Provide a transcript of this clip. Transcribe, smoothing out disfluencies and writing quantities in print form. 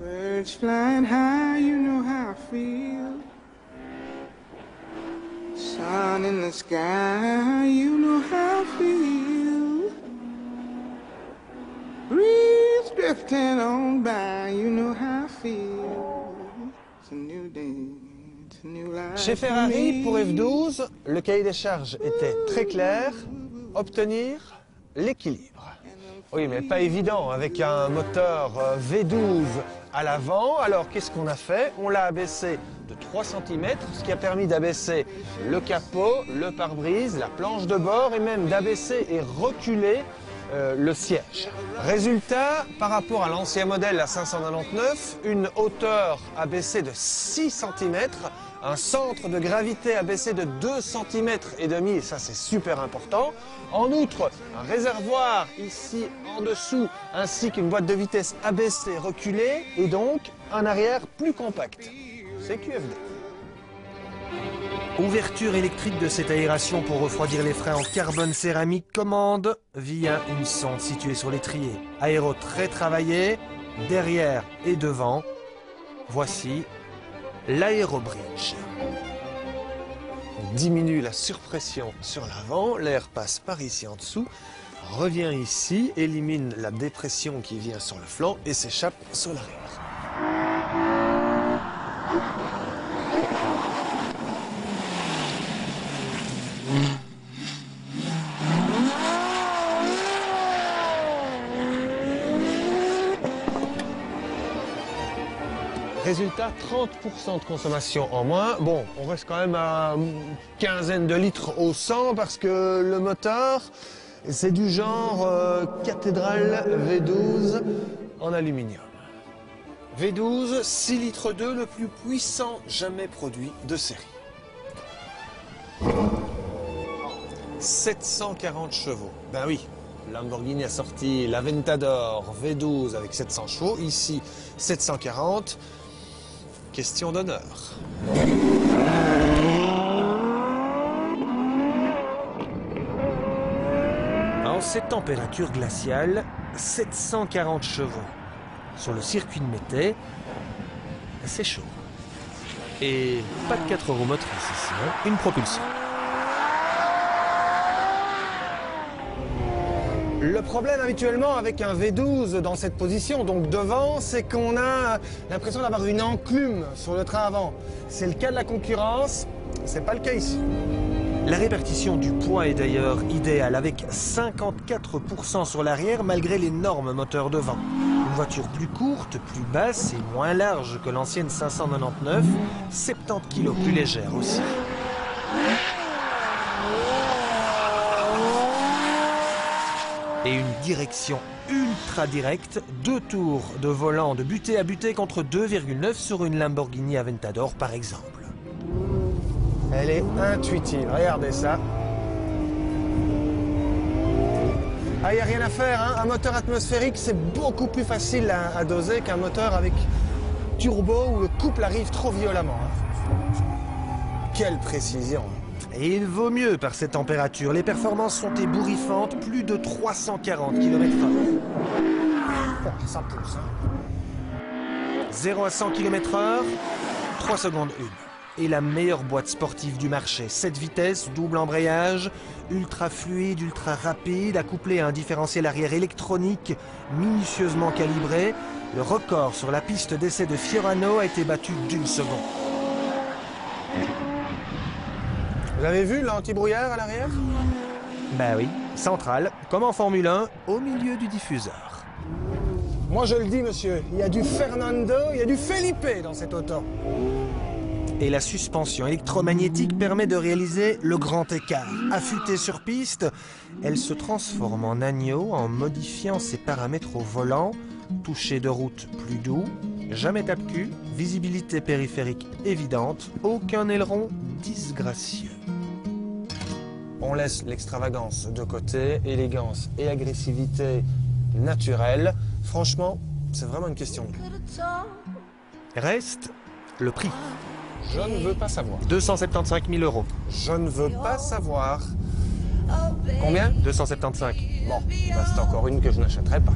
Birds flying high, you know how I feel. Sun in the sky, you know how I feel. Breeze drifting on by, you know how I feel. It's a new day, it's a new life. Chez Ferrari, pour F12, le cahier des charges était très clair, obtenir l'équilibre. Oui, mais pas évident avec un moteur V12 à l'avant. Alors, qu'est-ce qu'on a fait? On l'a abaissé de 3 cm, ce qui a permis d'abaisser le capot, le pare-brise, la planche de bord et même d'abaisser et reculer le siège. Résultat, par rapport à l'ancien modèle, la 599, une hauteur abaissée de 6 cm, un centre de gravité abaissé de 2,5 cm, et ça c'est super important. En outre, un réservoir ici en dessous, ainsi qu'une boîte de vitesse abaissée, reculée, et donc un arrière plus compact. C'est QFD. Ouverture électrique de cette aération pour refroidir les freins en carbone céramique, commande via une sonde située sur l'étrier. Aéro très travaillé, derrière et devant. Voici l'aérobridge. On diminue la surpression sur l'avant, l'air passe par ici en dessous, revient ici, élimine la dépression qui vient sur le flanc et s'échappe sur l'arrière. Résultat, 30% de consommation en moins. Bon, on reste quand même à une quinzaine de litres au 100 parce que le moteur, c'est du genre cathédrale V12 en aluminium. V12, 6 litres 2, le plus puissant jamais produit de série. 740 chevaux. Ben oui, Lamborghini a sorti l'Aventador V12 avec 700 chevaux. Ici, 740. Question d'honneur. En cette température glaciale, 740 chevaux. Sur le circuit de Métais, c'est chaud. Et pas de 4 roues motrices ici, hein, une propulsion. Le problème habituellement avec un V12 dans cette position, donc devant, c'est qu'on a l'impression d'avoir une enclume sur le train avant. C'est le cas de la concurrence, c'est pas le cas ici. La répartition du poids est d'ailleurs idéale, avec 54% sur l'arrière malgré l'énorme moteur devant. Une voiture plus courte, plus basse et moins large que l'ancienne 599, 70 kg plus légère aussi. Et une direction ultra directe, 2 tours de volant de butée à butée contre 2,9 sur une Lamborghini Aventador par exemple. Elle est intuitive, regardez ça. Ah, il n'y a rien à faire, hein. Un moteur atmosphérique, c'est beaucoup plus facile à doser qu'un moteur avec turbo où le couple arrive trop violemment. Hein. Quelle précision! Et il vaut mieux par cette température. Les performances sont ébouriffantes, plus de 340 km/h. Ça pousse, hein. 0 à 100 km/h, 3 secondes 1. Et la meilleure boîte sportive du marché. 7 vitesses, double embrayage, ultra fluide, ultra rapide, accouplé à un différentiel arrière électronique minutieusement calibré. Le record sur la piste d'essai de Fiorano a été battu d'1 seconde. Vous avez vu l'anti-brouillard à l'arrière? Ben oui, centrale, comme en Formule 1, au milieu du diffuseur. Moi je le dis monsieur, il y a du Fernando, il y a du Felipe dans cette auto. Et la suspension électromagnétique permet de réaliser le grand écart. Affûtée sur piste, elle se transforme en agneau en modifiant ses paramètres au volant. Toucher de route plus doux, jamais tape-cul, visibilité périphérique évidente, aucun aileron disgracieux. On laisse l'extravagance de côté, élégance et agressivité naturelle. Franchement, c'est vraiment une question de goût. Reste le prix. Je ne veux pas savoir. 275 000 €. Je ne veux pas savoir. Combien? 275. Bon, bah c'est encore une que je n'achèterai pas.